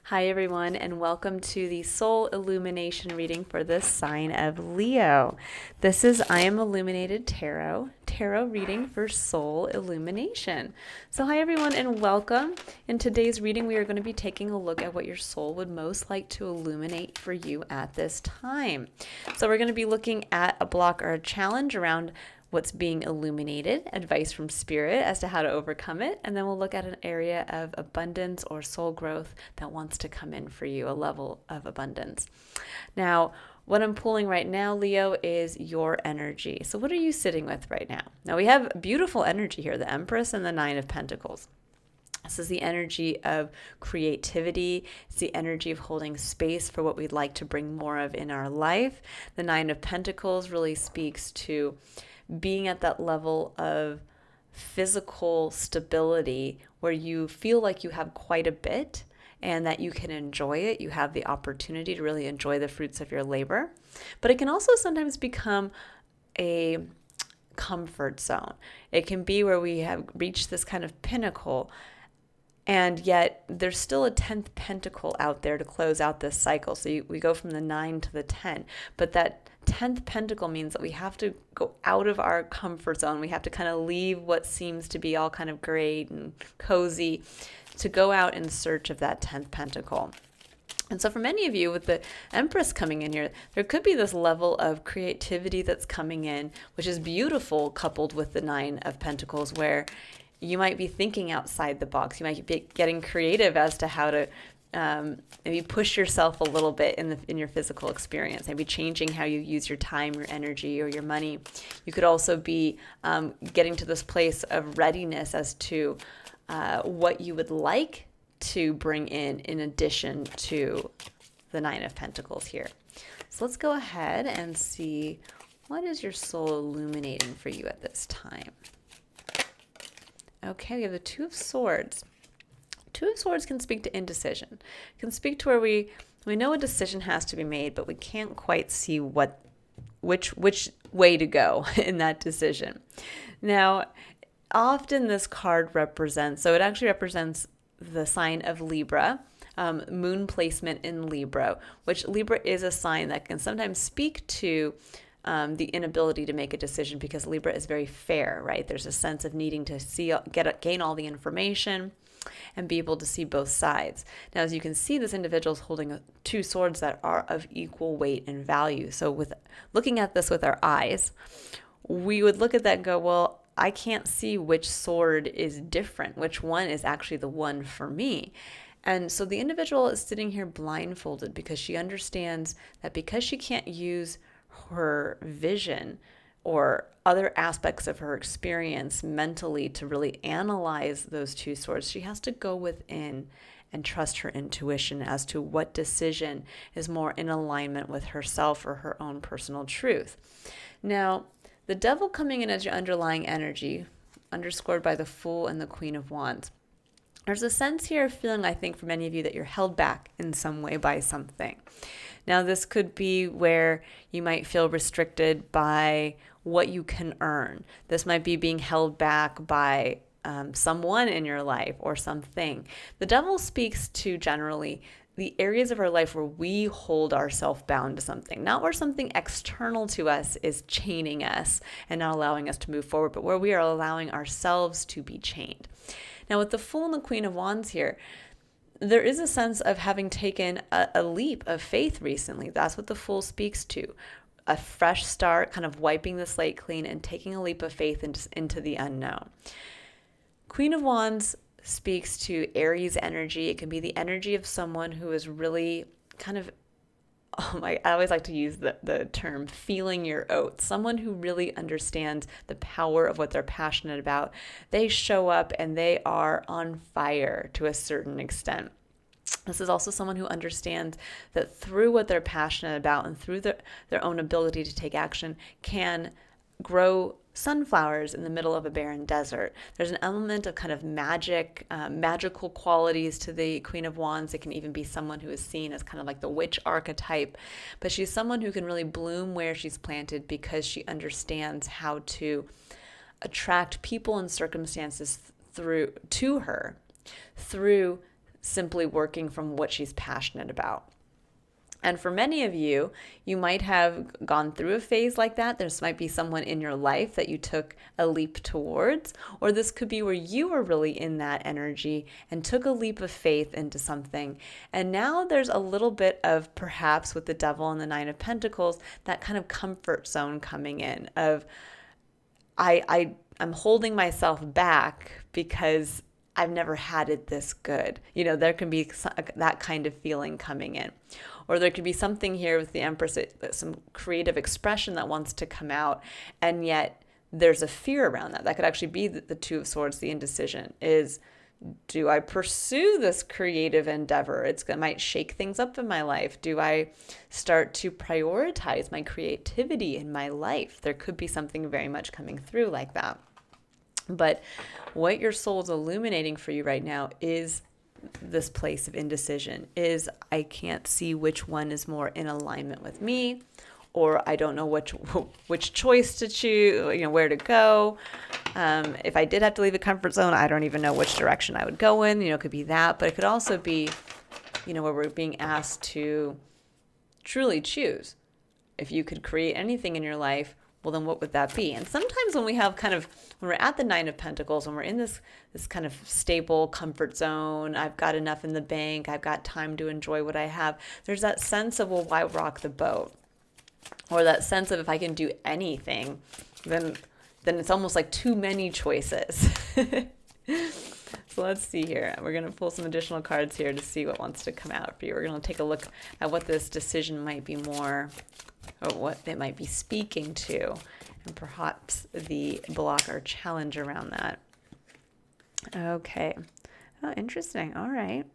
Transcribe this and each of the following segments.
Hi, everyone, and welcome to the Soul Illumination Reading for the sign of Leo. This is I Am Illuminated Tarot reading for Soul Illumination. So, hi, everyone, and welcome. In today's reading, we are going to be taking a look at what your soul would most like to illuminate for you at this time. So, we're going to be looking at a block or a challenge around what's being illuminated, advice from spirit as to how to overcome it, and then we'll look at an area of abundance or soul growth that wants to come in for you, a level of abundance. Now, what I'm pulling right now, Leo, is your energy. So what are you sitting with right now? Now, we have beautiful energy here, the Empress and the Nine of Pentacles. This is the energy of creativity. It's the energy of holding space for what we'd like to bring more of in our life. The Nine of Pentacles really speaks to being at that level of physical stability where you feel like you have quite a bit and that you can enjoy it. You have the opportunity to really enjoy the fruits of your labor. But it can also sometimes become a comfort zone. It can be where we have reached this kind of pinnacle, and yet there's still a 10th pentacle out there to close out this cycle. So we go from the 9 to the 10. But that 10th pentacle means that we have to go out of our comfort zone. We have to kind of leave what seems to be all kind of great and cozy to go out in search of that 10th pentacle. And so for many of you, with the Empress coming in here, there could be this level of creativity that's coming in, which is beautiful, coupled with the 9 of Pentacles, where you might be thinking outside the box. You might be getting creative as to how to maybe push yourself a little bit in your physical experience, maybe changing how you use your time, your energy, or your money. You could also be getting to this place of readiness as to what you would like to bring in addition to the 9 of Pentacles here. So let's go ahead and see, what is your soul illuminating for you at this time? Okay, we have the Two of Swords. Two of Swords can speak to indecision. It can speak to where we know a decision has to be made, but we can't quite see which way to go in that decision. Now, often this card represents the sign of Libra, moon placement in Libra, which Libra is a sign that can sometimes speak to the inability to make a decision, because Libra is very fair, right? There's a sense of needing to gain all the information and be able to see both sides. Now, as you can see, this individual is holding two swords that are of equal weight and value. So with looking at this with our eyes, we would look at that and go, well, I can't see which sword is different, which one is actually the one for me. And so the individual is sitting here blindfolded because she understands that because she can't use her vision or other aspects of her experience mentally to really analyze those two swords, she has to go within and trust her intuition as to what decision is more in alignment with herself or her own personal truth. Now, the Devil coming in as your underlying energy, underscored by the Fool and the Queen of Wands. There's a sense here of feeling, I think, for many of you, that you're held back in some way by something. Now, this could be where you might feel restricted by what you can earn. This might be being held back by someone in your life or something. The Devil speaks to generally the areas of our life where we hold ourselves bound to something, not where something external to us is chaining us and not allowing us to move forward, but where we are allowing ourselves to be chained. Now, with the Fool and the Queen of Wands here, there is a sense of having taken a leap of faith recently. That's what the Fool speaks to. A fresh start, kind of wiping the slate clean and taking a leap of faith into the unknown. Queen of Wands speaks to Aries energy. It can be the energy of someone who is really kind of, I always like to use the term feeling your oats. Someone who really understands the power of what they're passionate about. They show up and they are on fire to a certain extent. This is also someone who understands that through what they're passionate about and through their own ability to take action can grow sunflowers in the middle of a barren desert. There's an element of kind of magical qualities to the Queen of Wands. It can even be someone who is seen as kind of like the witch archetype, but she's someone who can really bloom where she's planted because she understands how to attract people and circumstances through simply working from what she's passionate about. And for many of you, you might have gone through a phase like that. There might be someone in your life that you took a leap towards, or this could be where you were really in that energy and took a leap of faith into something. And now there's a little bit of, perhaps with the Devil and the Nine of Pentacles, that kind of comfort zone coming in of, I'm holding myself back because I've never had it this good. There can be that kind of feeling coming in. Or there could be something here with the Empress, some creative expression that wants to come out, and yet there's a fear around that. That could actually be the Two of Swords, the indecision, is, do I pursue this creative endeavor? It might shake things up in my life. Do I start to prioritize my creativity in my life? There could be something very much coming through like that. But what your soul's illuminating for you right now is this place of indecision, is I can't see which one is more in alignment with me, or I don't know which choice to choose, where to go. If I did have to leave a comfort zone, I don't even know which direction I would go in. It could be that, but it could also be, where we're being asked to truly choose. If you could create anything in your life, well, then what would that be? And sometimes when we have when we're at the Nine of Pentacles, when we're in this kind of stable comfort zone, I've got enough in the bank, I've got time to enjoy what I have, there's that sense of, well, why rock the boat? Or that sense of, if I can do anything, then it's almost like too many choices. So let's see here. We're going to pull some additional cards here to see what wants to come out for you. We're going to take a look at what this decision might be more, or what it might be speaking to, and perhaps the block or challenge around that. Okay. Oh, interesting. All right.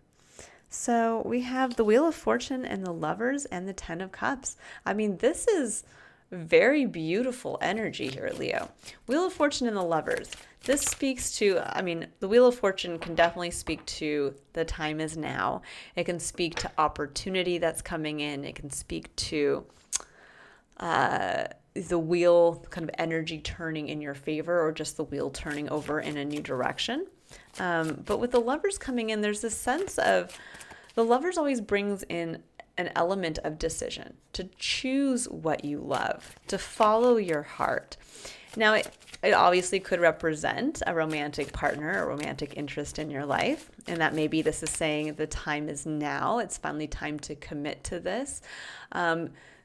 So we have the Wheel of Fortune and the Lovers and the Ten of Cups. I mean, this is very beautiful energy here, Leo. Wheel of Fortune and the Lovers. This speaks to, the Wheel of Fortune can definitely speak to the time is now. It can speak to opportunity that's coming in. It can speak to the wheel kind of energy turning in your favor, or just the wheel turning over in a new direction. But with the Lovers coming in, there's this sense of, the Lovers always brings in an element of decision, to choose what you love, to follow your heart. Now, it obviously could represent a romantic partner, a romantic interest in your life. And that maybe this is saying the time is now. It's finally time to commit to this.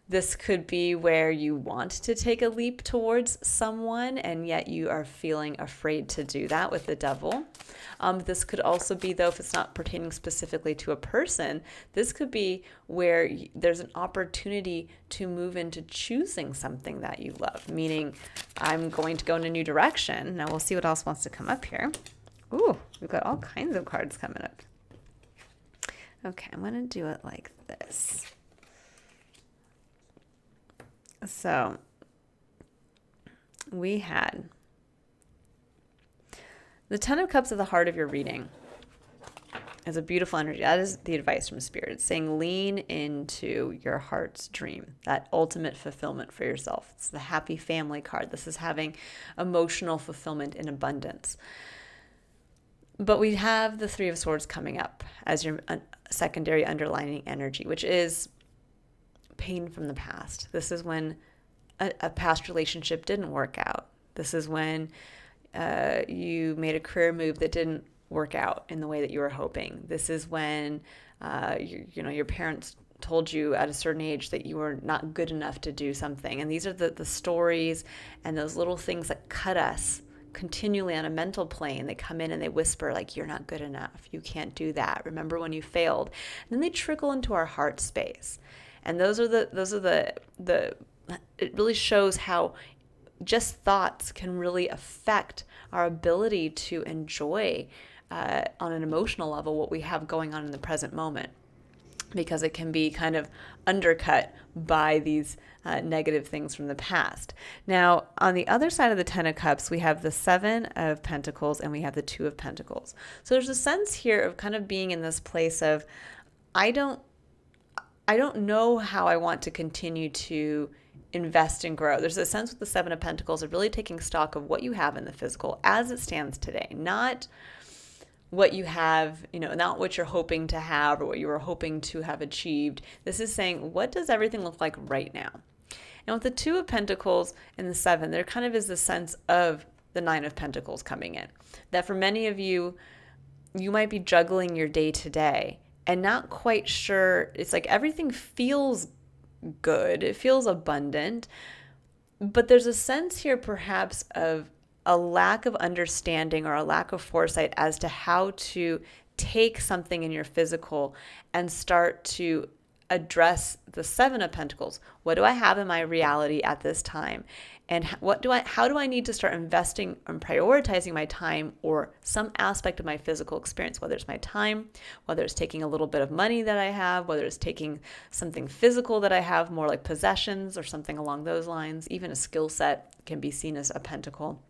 This could be where you want to take a leap towards someone, and yet you are feeling afraid to do that with the Devil. This could also be, though, if it's not pertaining specifically to a person, this could be where there's an opportunity to move into choosing something that you love, meaning I'm going to go in a new direction. Now we'll see what else wants to come up here. Ooh, we've got all kinds of cards coming up. Okay, I'm going to do it like this. So we had the Ten of Cups of the heart of your reading. Is a beautiful energy. That is the advice from Spirit. It's saying lean into your heart's dream, that ultimate fulfillment for yourself. It's the happy family card. This is having emotional fulfillment in abundance. But we have the Three of Swords coming up as your secondary underlining energy, which is pain from the past. This is when a past relationship didn't work out. This is when you made a career move that didn't work out in the way that you were hoping. This is when your parents told you at a certain age that you were not good enough to do something. And these are the stories and those little things that cut us continually on a mental plane. They come in and they whisper, like, you're not good enough, you can't do that, remember when you failed. And then they trickle into our heart space. And those are the it really shows how just thoughts can really affect our ability to enjoy on an emotional level what we have going on in the present moment, because it can be kind of undercut by these negative things from the past. Now, on the other side of the Ten of Cups, we have the Seven of Pentacles and we have the Two of Pentacles. So there's a sense here of kind of being in this place of, I don't know how I want to continue to invest and grow. There's a sense with the Seven of Pentacles of really taking stock of what you have in the physical as it stands today, not what you have, not what you're hoping to have or what you were hoping to have achieved. This is saying, what does everything look like right now? And with the Two of Pentacles and the Seven, there kind of is the sense of the Nine of Pentacles coming in. That for many of you, you might be juggling your day to day and not quite sure. It's like everything feels good. It feels abundant. But there's a sense here perhaps of a lack of understanding or a lack of foresight as to how to take something in your physical and start to address the Seven of Pentacles. What do I have in my reality at this time? And how do I need to start investing and prioritizing my time or some aspect of my physical experience, whether it's my time, whether it's taking a little bit of money that I have, whether it's taking something physical that I have, more like possessions or something along those lines. Even a skill set can be seen as a pentacle.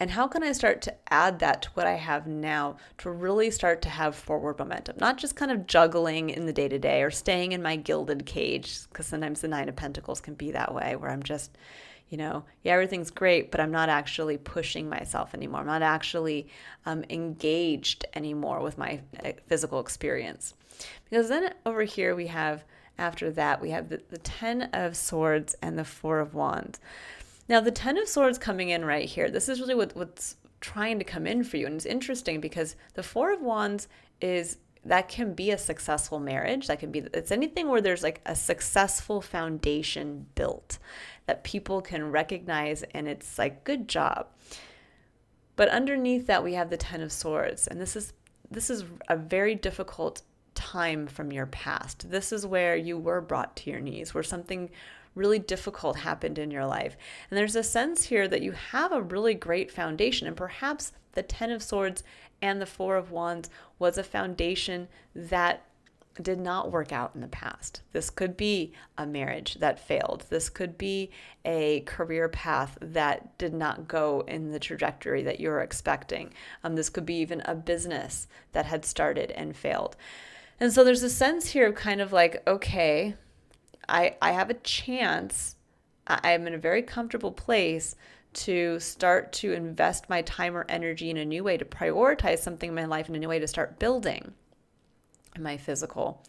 And how can I start to add that to what I have now to really start to have forward momentum? Not just kind of juggling in the day-to-day or staying in my gilded cage, because sometimes the Nine of Pentacles can be that way, where I'm just, everything's great, but I'm not actually pushing myself anymore. I'm not actually engaged anymore with my physical experience. Because then over here after that, we have the Ten of Swords and the Four of Wands. Now, the Ten of Swords coming in right here, this is really what's trying to come in for you. And it's interesting because the Four of Wands that can be a successful marriage. It's anything where there's like a successful foundation built that people can recognize, and it's like, good job. But underneath that, we have the Ten of Swords. And this is a very difficult time from your past. This is where you were brought to your knees, where something really difficult happened in your life. And there's a sense here that you have a really great foundation, and perhaps the Ten of Swords and the Four of Wands was a foundation that did not work out in the past. This could be a marriage that failed. This could be a career path that did not go in the trajectory that you were expecting. This could be even a business that had started and failed. And so there's a sense here of kind of like, okay, I have a chance. I'm in a very comfortable place to start to invest my time or energy in a new way, to prioritize something in my life in a new way, to start building my physical.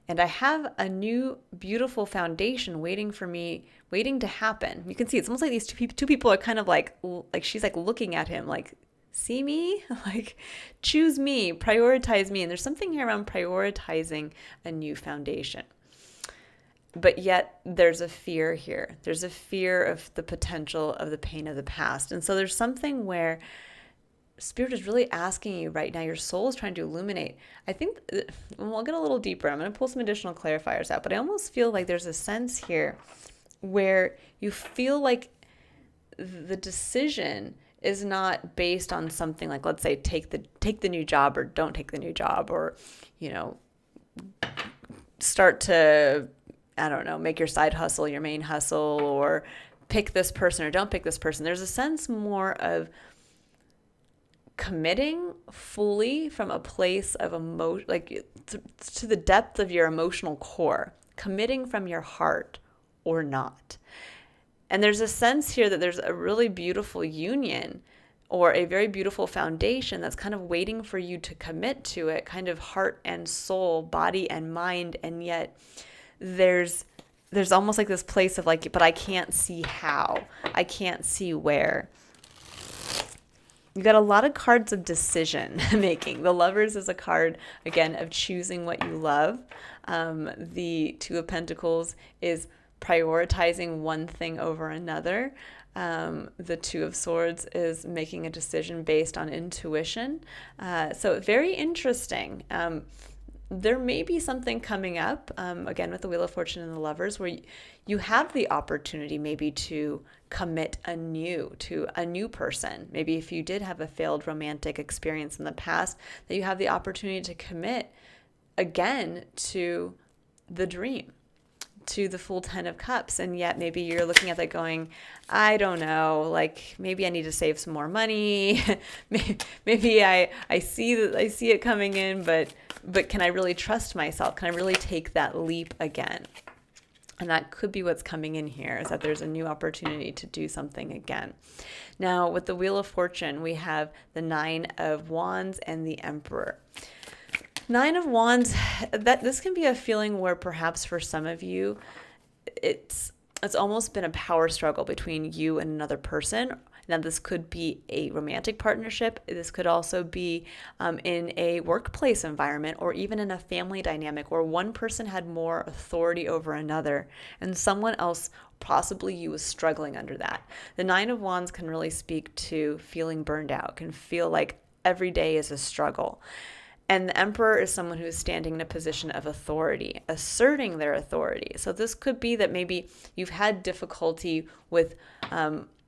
And I have a new beautiful foundation waiting to happen. You can see it's almost like these two people are kind of like she's like looking at him like, see me? Like, choose me, prioritize me. And there's something here around prioritizing a new foundation. But yet there's a fear here. There's a fear of the potential of the pain of the past. And so there's something where Spirit is really asking you right now, your soul is trying to illuminate. I think, we'll get a little deeper. I'm going to pull some additional clarifiers out, but I almost feel like there's a sense here where you feel like the decision is not based on something like, let's say, take the new job or don't take the new job, or, start to, I don't know, make your side hustle your main hustle, or pick this person or don't pick this person. There's a sense more of committing fully from a place of emotion, like to the depth of your emotional core, committing from your heart or not. And there's a sense here that there's a really beautiful union or a very beautiful foundation that's kind of waiting for you to commit to it, kind of heart and soul, body and mind. And yet there's almost like this place of like, but I can't see how, I can't see where. You got a lot of cards of decision making. The Lovers is a card, again, of choosing what you love. The Two of Pentacles is prioritizing one thing over another. The Two of Swords is making a decision based on intuition. So very interesting. There may be something coming up, again, with the Wheel of Fortune and the Lovers, where you have the opportunity maybe to commit anew to a new person. Maybe if you did have a failed romantic experience in the past, that you have the opportunity to commit again to the dream, to the full 10 of Cups. And yet maybe you're looking at that going, I don't know, like maybe I need to save some more money. Maybe I see it coming in, but can I really trust myself? Can I really take that leap again? And that could be what's coming in here, is that there's a new opportunity to do something again. Now, with the Wheel of Fortune, we have the Nine of Wands and the Emperor. Nine of Wands, that this can be a feeling where perhaps for some of you, it's almost been a power struggle between you and another person. Now, this could be a romantic partnership. This could also be in a workplace environment, or even in a family dynamic where one person had more authority over another and someone else, possibly you, was struggling under that. The Nine of Wands can really speak to feeling burned out, can feel like every day is a struggle. And the Emperor is someone who is standing in a position of authority, asserting their authority. So this could be that maybe you've had difficulty with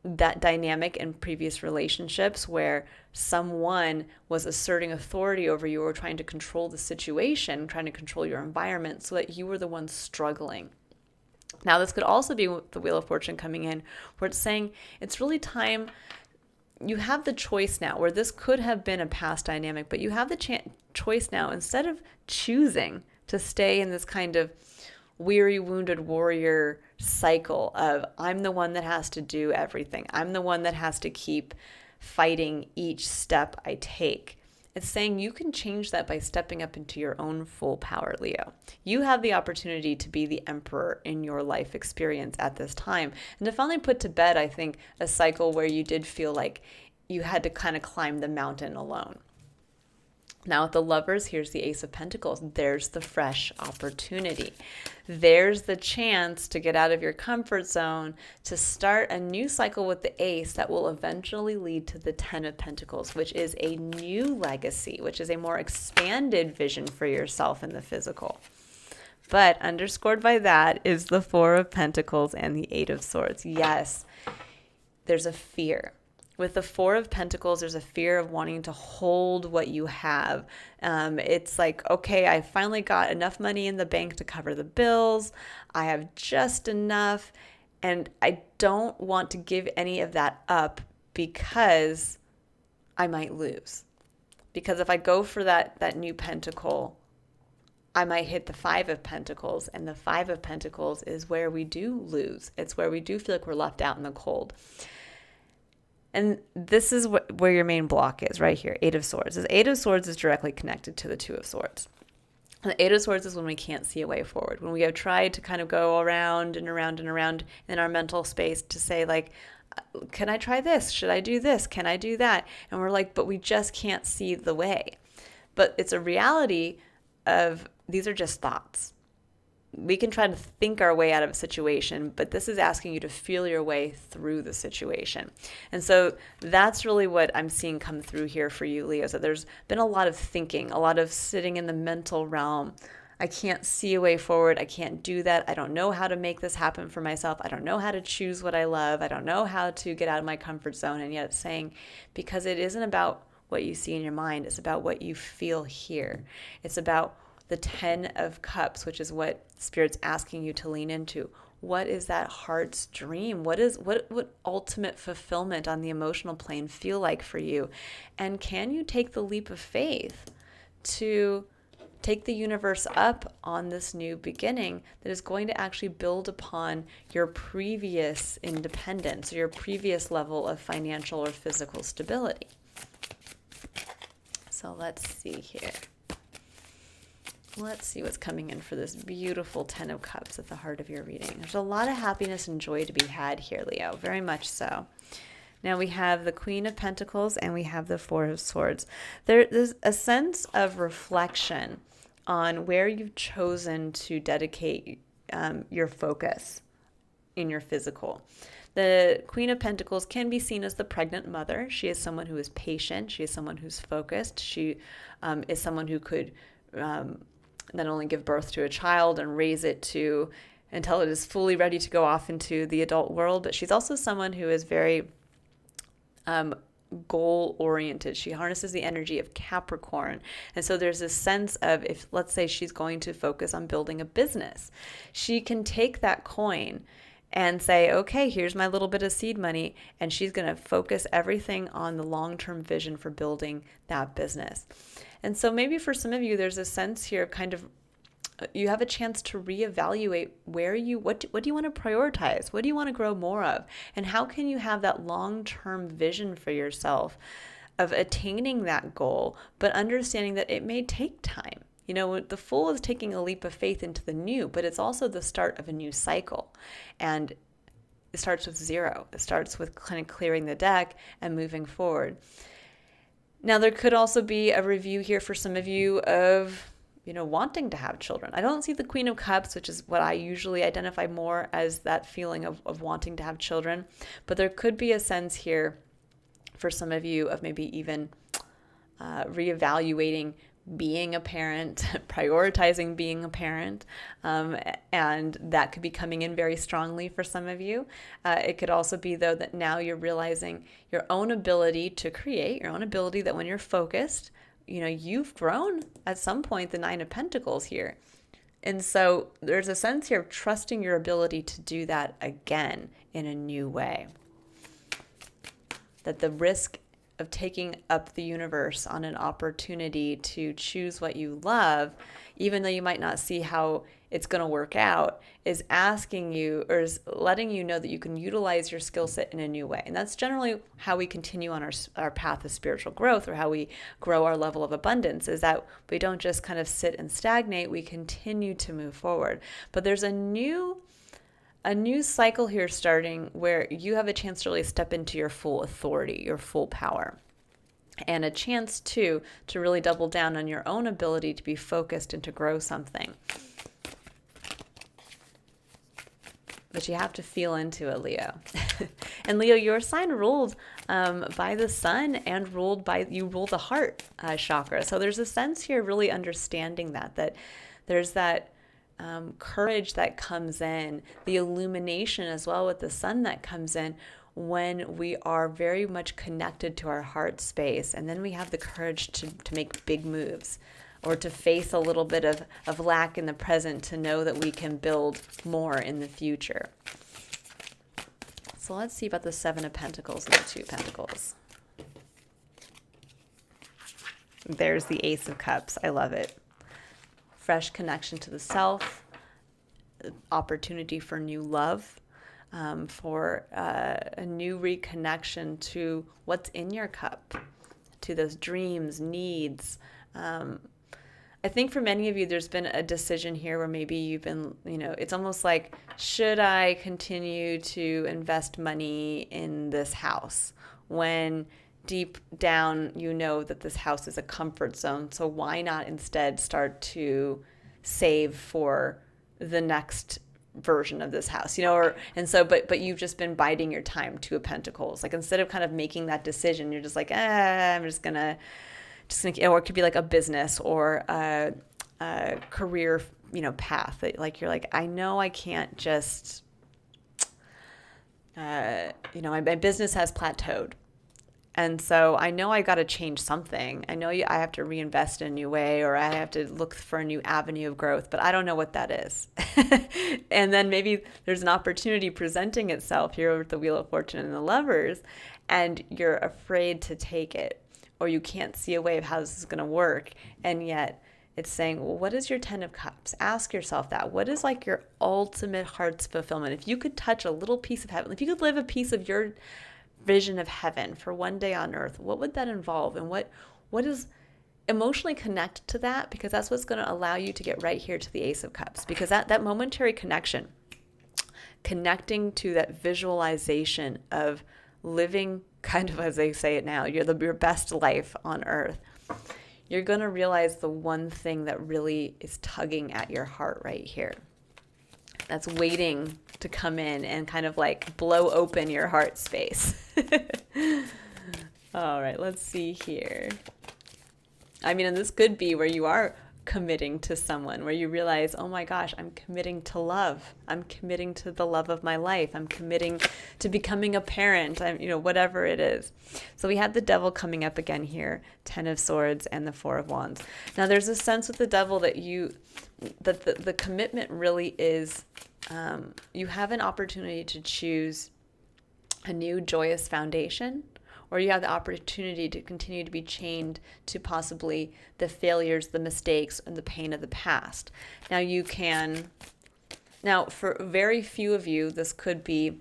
that dynamic in previous relationships where someone was asserting authority over you or trying to control the situation, trying to control your environment so that you were the one struggling. Now, this could also be with the Wheel of Fortune coming in, where it's saying it's really time. You have the choice now, where this could have been a past dynamic, but you have the choice now. Instead of choosing to stay in this kind of weary, wounded warrior cycle of I'm the one that has to do everything, I'm the one that has to keep fighting each step I take. It's saying you can change that by stepping up into your own full power, Leo. You have the opportunity to be the emperor in your life experience at this time, and to finally put to bed, I think, a cycle where you did feel like you had to kind of climb the mountain alone. Now with the Lovers, here's the Ace of Pentacles. There's the fresh opportunity. There's the chance to get out of your comfort zone, to start a new cycle with the Ace that will eventually lead to the Ten of Pentacles, which is a new legacy, which is a more expanded vision for yourself in the physical. But underscored by that is the Four of Pentacles and the Eight of Swords. Yes, there's a fear. With the Four of Pentacles, there's a fear of wanting to hold what you have. It's like, okay, I finally got enough money in the bank to cover the bills. I have just enough. And I don't want to give any of that up because I might lose. Because if I go for that new pentacle, I might hit the Five of Pentacles. And the Five of Pentacles is where we do lose. It's where we do feel like we're left out in the cold. And this is where your main block is, right here, Eight of Swords. The Eight of Swords is directly connected to the Two of Swords. And the Eight of Swords is when we can't see a way forward, when we have tried to kind of go around and around and around in our mental space to say, like, can I try this? Should I do this? Can I do that? And we're like, but we just can't see the way. But it's a reality of these are just thoughts. We can try to think our way out of a situation, but this is asking you to feel your way through the situation. And so that's really what I'm seeing come through here for you, Leo. So there's been a lot of thinking, a lot of sitting in the mental realm. I can't see a way forward. I can't do that. I don't know how to make this happen for myself. I don't know how to choose what I love. I don't know how to get out of my comfort zone. And yet it's saying, because it isn't about what you see in your mind, it's about what you feel here. It's about the Ten of Cups, which is what Spirit's asking you to lean into. What is that heart's dream? What ultimate fulfillment on the emotional plane feel like for you? And can you take the leap of faith to take the universe up on this new beginning that is going to actually build upon your previous independence, or your previous level of financial or physical stability? So let's see here. Let's see what's coming in for this beautiful Ten of Cups at the heart of your reading. There's a lot of happiness and joy to be had here, Leo, very much so. Now we have the Queen of Pentacles and we have the Four of Swords. There's a sense of reflection on where you've chosen to dedicate your focus in your physical. The Queen of Pentacles can be seen as the pregnant mother. She is someone who is patient. She is someone who's focused. She is someone who could not only give birth to a child and raise it to until it is fully ready to go off into the adult world, but she's also someone who is very goal-oriented. She harnesses the energy of Capricorn. And so there's this sense of, if let's say she's going to focus on building a business, she can take that coin and say, okay, here's my little bit of seed money, and she's going to focus everything on the long-term vision for building that business. And so maybe for some of you, there's a sense here of kind of you have a chance to reevaluate what do you want to prioritize? What do you want to grow more of? And how can you have that long-term vision for yourself of attaining that goal, but understanding that it may take time. The Fool is taking a leap of faith into the new, but it's also the start of a new cycle. And it starts with 0. It starts with kind of clearing the deck and moving forward. Now, there could also be a review here for some of you of, wanting to have children. I don't see the Queen of Cups, which is what I usually identify more as that feeling of wanting to have children. But there could be a sense here for some of you of maybe even reevaluating being a parent, prioritizing being a parent, and that could be coming in very strongly for some of you. It could also be, though, that now you're realizing your own ability to create, your own ability that when you're focused, you've grown at some point the 9 of Pentacles here. And so there's a sense here of trusting your ability to do that again in a new way. That the risk of taking up the universe on an opportunity to choose what you love, even though you might not see how it's going to work out, is asking you or is letting you know that you can utilize your skill set in a new way. And that's generally how we continue on our path of spiritual growth, or how we grow our level of abundance, is that we don't just kind of sit and stagnate, we continue to move forward. But there's a new cycle here starting where you have a chance to really step into your full authority, your full power, and a chance to really double down on your own ability to be focused and to grow something. But you have to feel into it, Leo. And Leo, your sign ruled by the sun and you rule the heart chakra. So there's a sense here really understanding that there's that courage that comes in, the illumination as well with the sun that comes in when we are very much connected to our heart space. And then we have the courage to make big moves, or to face a little bit of lack in the present, to know that we can build more in the future. So let's see about the 7 of Pentacles and the 2 of Pentacles. There's the Ace of Cups. I love it. Fresh connection to the self, opportunity for new love, for a new reconnection to what's in your cup, to those dreams, needs. I think for many of you, there's been a decision here where maybe you've been, it's almost like, should I continue to invest money in this house when deep down you know that this house is a comfort zone? So why not instead start to save for the next version of this house, but you've just been biding your time, 2 of Pentacles. Like, instead of kind of making that decision, you're just like, I'm just gonna, or it could be like a business or a career, path that, like, you're like, I know I can't just, my business has plateaued. And so I know I got to change something. I know I have to reinvest in a new way, or I have to look for a new avenue of growth, but I don't know what that is. And then maybe there's an opportunity presenting itself here with the Wheel of Fortune and the Lovers, and you're afraid to take it, or you can't see a way of how this is going to work. And yet it's saying, well, what is your 10 of Cups? Ask yourself that. What is like your ultimate heart's fulfillment? If you could touch a little piece of heaven, if you could live a piece of your vision of heaven for one day on earth, what would that involve? And what is emotionally connected to that? Because that's what's going to allow you to get right here to the Ace of Cups. Because that momentary connection, connecting to that visualization of living kind of as they say it now, your best life on earth, you're going to realize the one thing that really is tugging at your heart right here, that's waiting to come in and kind of like blow open your heart space. All right, let's see here. I mean, and this could be where you are committing to someone, where you realize, oh my gosh, I'm committing to love. I'm committing to the love of my life. I'm committing to becoming a parent. Whatever it is. So we had the Devil coming up again here, 10 of Swords and the 4 of Wands. Now there's a sense with the Devil that the commitment really is, you have an opportunity to choose a new joyous foundation, or you have the opportunity to continue to be chained to possibly the failures, the mistakes, and the pain of the past. Now, for very few of you, this could be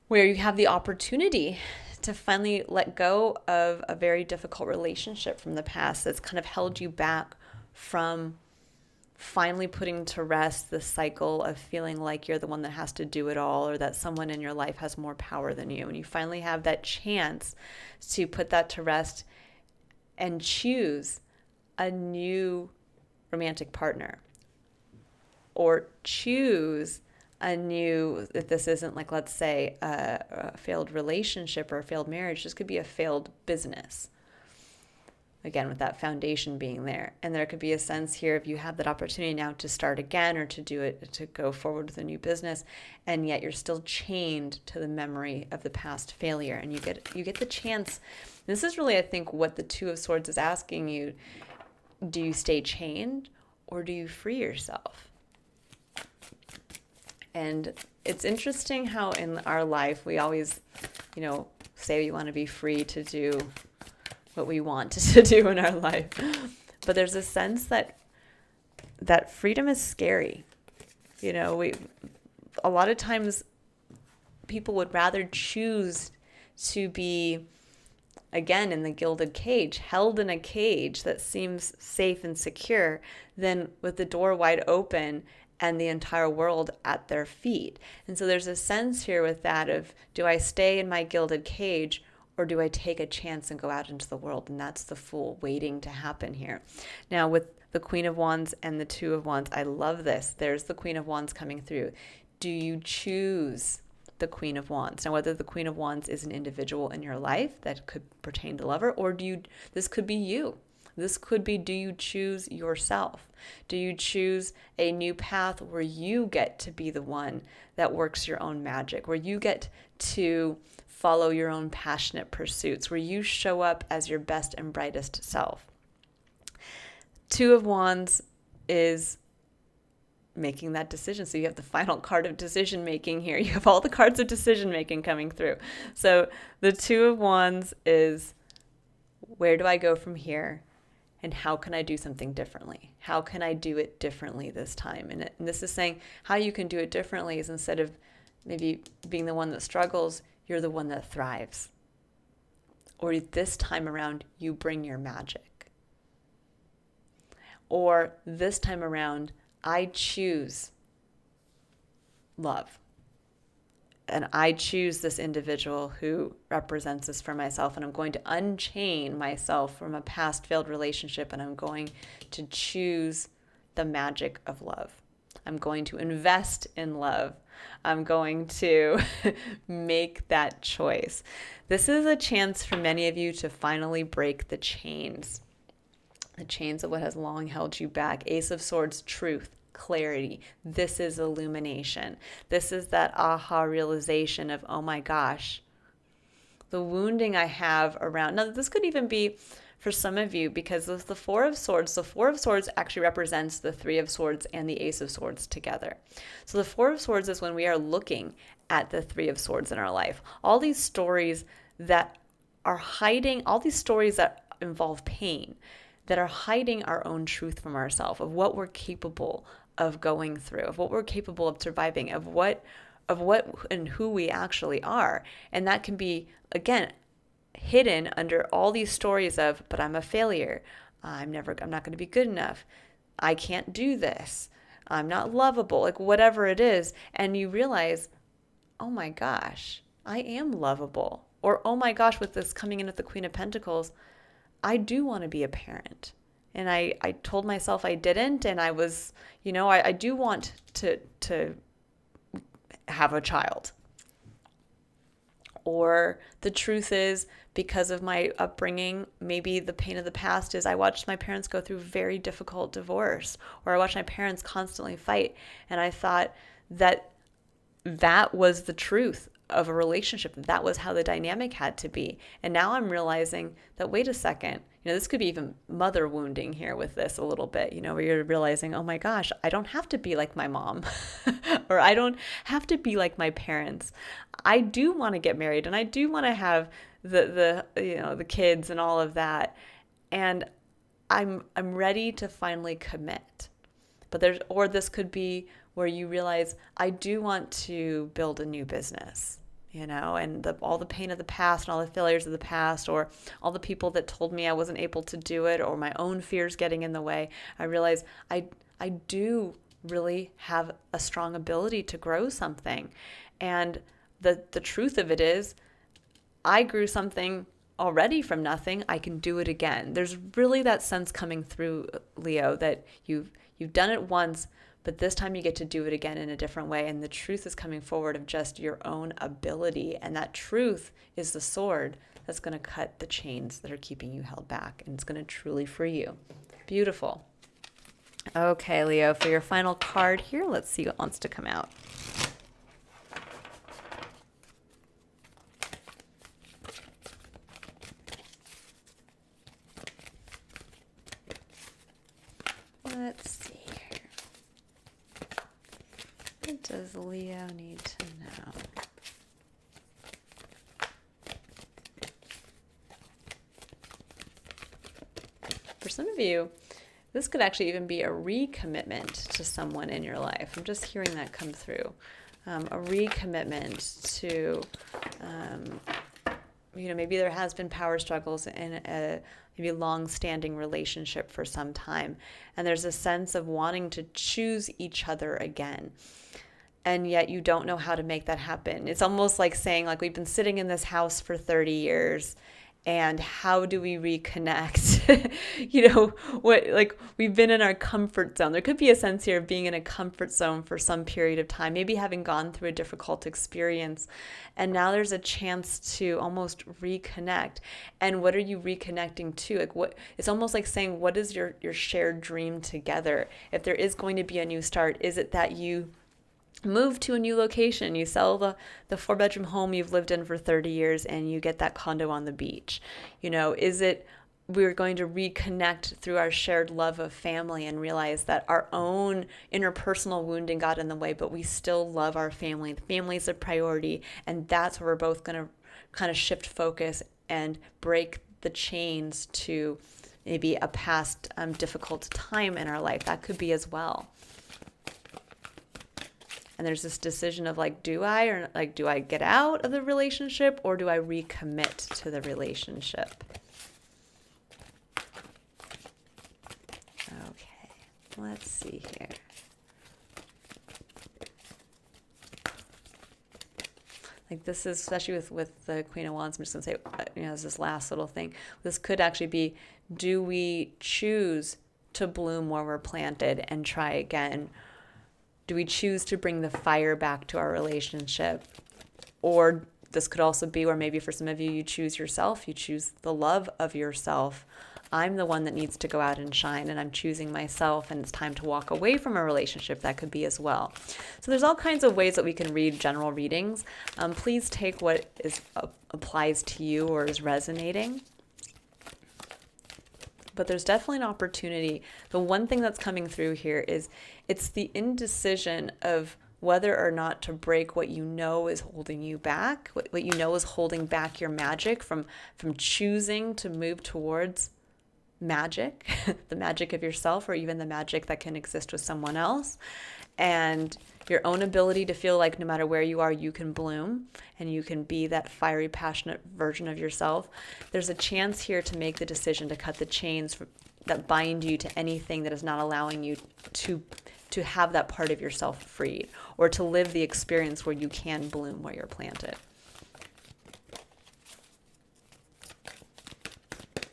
where you have the opportunity to finally let go of a very difficult relationship from the past that's kind of held you back from finally putting to rest the cycle of feeling like you're the one that has to do it all, or that someone in your life has more power than you. And you finally have that chance to put that to rest and choose a new romantic partner, or choose a new, if this isn't like, let's say, a failed relationship or a failed marriage, this could be a failed business. Again, with that foundation being there. And there could be a sense here if you have that opportunity now to start again, or to do it, to go forward with a new business, and yet you're still chained to the memory of the past failure. And you get the chance. This is really, I think, what the Two of Swords is asking you. Do you stay chained, or do you free yourself? And it's interesting how in our life we always, say we want to be free to do what we want to do in our life. But there's a sense that freedom is scary. A lot of times people would rather choose to be, again, in the gilded cage, held in a cage that seems safe and secure, than with the door wide open and the entire world at their feet. And so there's a sense here with that of, do I stay in my gilded cage, or do I take a chance and go out into the world? And that's the Fool waiting to happen here. Now, with the Queen of Wands and the Two of Wands, I love this. There's the Queen of Wands coming through. Do you choose the Queen of Wands? Now, whether the Queen of Wands is an individual in your life that could pertain to lover, or this could be you. This could be, do you choose yourself? Do you choose a new path where you get to be the one that works your own magic, where you get to follow your own passionate pursuits, where you show up as your best and brightest self? Two of Wands is making that decision. So you have the final card of decision making here. You have all the cards of decision making coming through. So the Two of Wands is, where do I go from here? And how can I do something differently? How can I do it differently this time? And this is saying how you can do it differently is, instead of maybe being the one that struggles, you're the one that thrives. Or this time around, you bring your magic. Or this time around, I choose love. And I choose this individual who represents this for myself, and I'm going to unchain myself from a past failed relationship, and I'm going to choose the magic of love. I'm going to invest in love. I'm going to make that choice. This is a chance for many of you to finally break the chains of what has long held you back. Ace of Swords, truth, clarity. This is illumination. This is that aha realization of, oh my gosh, the wounding I have around. Now, this could even be for some of you, because of the Four of Swords. The Four of Swords actually represents the Three of Swords and the Ace of Swords together. So the Four of Swords is when we are looking at the Three of Swords in our life. All these stories that are hiding, all these stories that involve pain, that are hiding our own truth from ourselves, of what we're capable of going through, of what we're capable of surviving, of what and who we actually are. And that can be, again, hidden under all these stories of, but I'm a failure. I'm not going to be good enough. I can't do this. I'm not lovable, like whatever it is. And you realize, oh my gosh, I am lovable. Or, oh my gosh, with this coming in with the Queen of Pentacles, I do want to be a parent. And I told myself I didn't. And I was, I do want to have a child. Or the truth is, because of my upbringing, maybe the pain of the past is I watched my parents go through very difficult divorce, or I watched my parents constantly fight. And I thought that was the truth of a relationship. That was how the dynamic had to be. And now I'm realizing that, wait a second, this could be even mother wounding here with this a little bit, where you're realizing, oh my gosh, I don't have to be like my mom or I don't have to be like my parents. I do want to get married and I do want to have the kids and all of that. And I'm ready to finally commit. But this could be where you realize I do want to build a new business, and all the pain of the past and all the failures of the past, or all the people that told me I wasn't able to do it, or my own fears getting in the way. I realize I do really have a strong ability to grow something. And the truth of it is, I grew something already from nothing. I can do it again. There's really that sense coming through, Leo, that you've done it once, but this time you get to do it again in a different way. And the truth is coming forward of just your own ability. And that truth is the sword that's going to cut the chains that are keeping you held back. And it's going to truly free you. Beautiful. Okay, Leo, for your final card here, let's see what wants to come out. Let's see here. What does Leo need to know? For some of you, this could actually even be a recommitment to someone in your life. I'm just hearing that come through. A recommitment to, maybe there has been power struggles in a maybe long-standing relationship for some time. And there's a sense of wanting to choose each other again. And yet you don't know how to make that happen. It's almost like saying, like, we've been sitting in this house for 30 years. And how do we reconnect? We've been in our comfort zone. There could be a sense here of being in a comfort zone for some period of time, maybe having gone through a difficult experience. And now there's a chance to almost reconnect. And what are you reconnecting to? It's almost like saying, what is your shared dream together? If there is going to be a new start, is it that you move to a new location, you sell the 4-bedroom home you've lived in for 30 years and you get that condo on the beach? Is it we're going to reconnect through our shared love of family and realize that our own interpersonal wounding got in the way, but we still love our family. The family is a priority, and that's where we're both going to kind of shift focus and break the chains to maybe a past difficult time in our life. That could be as well. And there's this decision of do I get out of the relationship, or do I recommit to the relationship? Okay, let's see here. This is, especially with the Queen of Wands, I'm just going to say, as this last little thing, this could actually be, do we choose to bloom where we're planted and try again? Do we choose to bring the fire back to our relationship? Or this could also be where maybe for some of you, you choose yourself, you choose the love of yourself. I'm the one that needs to go out and shine, and I'm choosing myself, and it's time to walk away from a relationship. That could be as well. So there's all kinds of ways that we can read general readings. Please take what applies to you or is resonating. But there's definitely an opportunity. The one thing that's coming through here is it's the indecision of whether or not to break what you know is holding you back, what you know is holding back your magic from choosing to move towards magic, the magic of yourself, or even the magic that can exist with someone else. And your own ability to feel like no matter where you are, you can bloom and you can be that fiery, passionate version of yourself. There's a chance here to make the decision to cut the chains that bind you to anything that is not allowing you to have that part of yourself freed, or to live the experience where you can bloom where you're planted.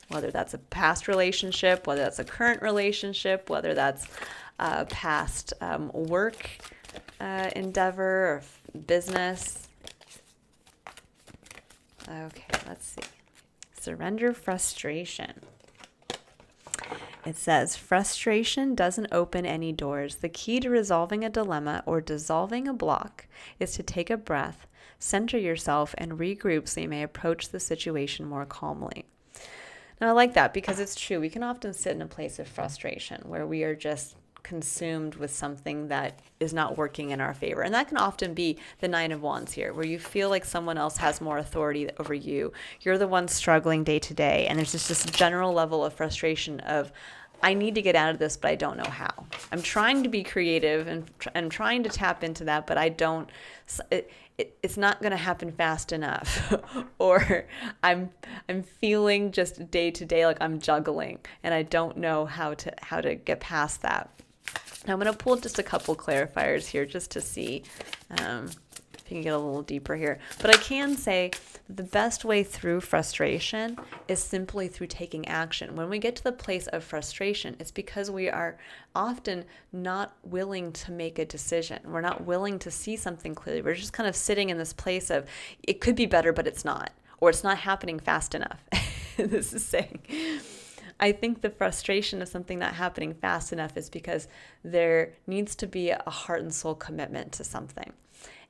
Whether that's a past relationship, whether that's a current relationship, whether that's a past work endeavor or business. Okay, let's see. Surrender frustration. It says, frustration doesn't open any doors. The key to resolving a dilemma or dissolving a block is to take a breath, center yourself, and regroup so you may approach the situation more calmly. Now, I like that because it's true. We can often sit in a place of frustration where we are just consumed with something that is not working in our favor. And that can often be the Nine of Wands here, where you feel like someone else has more authority over you. You're the one struggling day to day. And there's just this general level of frustration of, I need to get out of this, but I don't know how. I'm trying to be creative and trying to tap into that, but I don't. It's not going to happen fast enough. Or I'm feeling just day to day like I'm juggling, and I don't know how to get past that. Now I'm going to pull just a couple clarifiers here just to see if you can get a little deeper here. But I can say the best way through frustration is simply through taking action. When we get to the place of frustration, it's because we are often not willing to make a decision. We're not willing to see something clearly. We're just kind of sitting in this place of, it could be better, but it's not, or it's not happening fast enough. This is saying, I think the frustration of something not happening fast enough is because there needs to be a heart and soul commitment to something.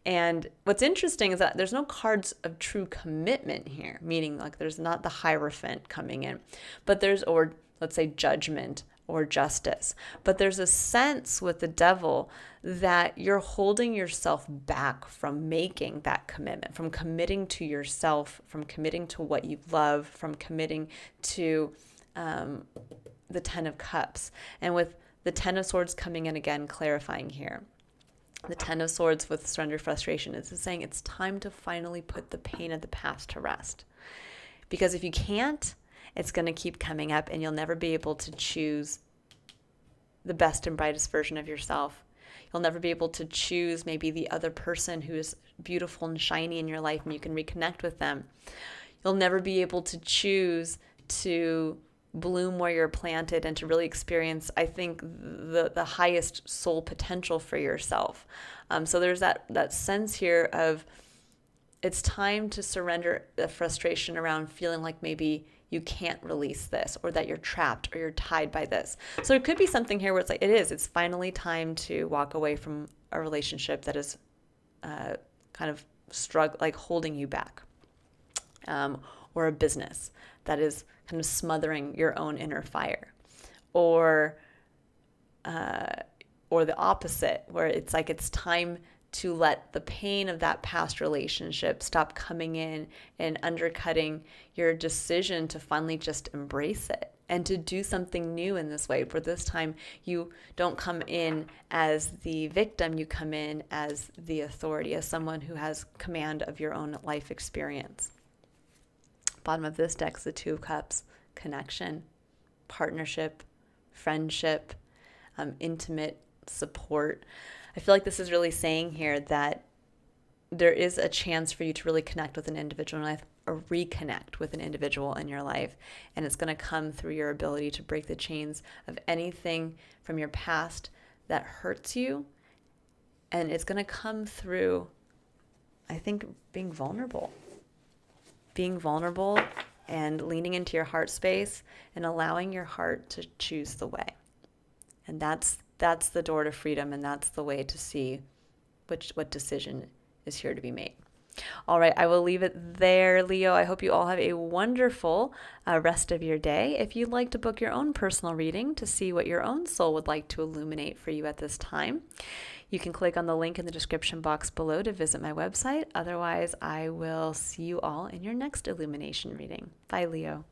And what's interesting is that there's no cards of true commitment here, meaning like there's not the Hierophant coming in, but there's, or let's say judgment or justice. But there's a sense with the Devil that you're holding yourself back from making that commitment, from committing to yourself, from committing to what you love, from committing to the Ten of Cups. And with the Ten of Swords coming in again, clarifying here. The Ten of Swords with surrender frustration is saying it's time to finally put the pain of the past to rest. Because if you can't, it's going to keep coming up and you'll never be able to choose the best and brightest version of yourself. You'll never be able to choose maybe the other person who is beautiful and shiny in your life and you can reconnect with them. You'll never be able to choose to bloom where you're planted and to really experience, I think, the highest soul potential for yourself. So there's that sense here of it's time to surrender the frustration around feeling like maybe you can't release this, or that you're trapped or you're tied by this. So it could be something here where it's like, it's finally time to walk away from a relationship that is kind of like holding you back, or a business that is kind of smothering your own inner fire, or the opposite, where it's like it's time to let the pain of that past relationship stop coming in and undercutting your decision to finally just embrace it and to do something new in this way. For this time, you don't come in as the victim, you come in as the authority, as someone who has command of your own life experience. Bottom of this deck is the Two of Cups, connection, partnership, friendship, intimate support. I feel like this is really saying here that there is a chance for you to really connect with an individual in life, or reconnect with an individual in your life. And it's going to come through your ability to break the chains of anything from your past that hurts you. And it's going to come through, I think, being vulnerable and leaning into your heart space and allowing your heart to choose the way. And that's the door to freedom, and that's the way to see what decision is here to be made. All right, I will leave it there, Leo. I hope you all have a wonderful rest of your day. If you'd like to book your own personal reading to see what your own soul would like to illuminate for you at this time, you can click on the link in the description box below to visit my website. Otherwise, I will see you all in your next illumination reading. Bye, Leo.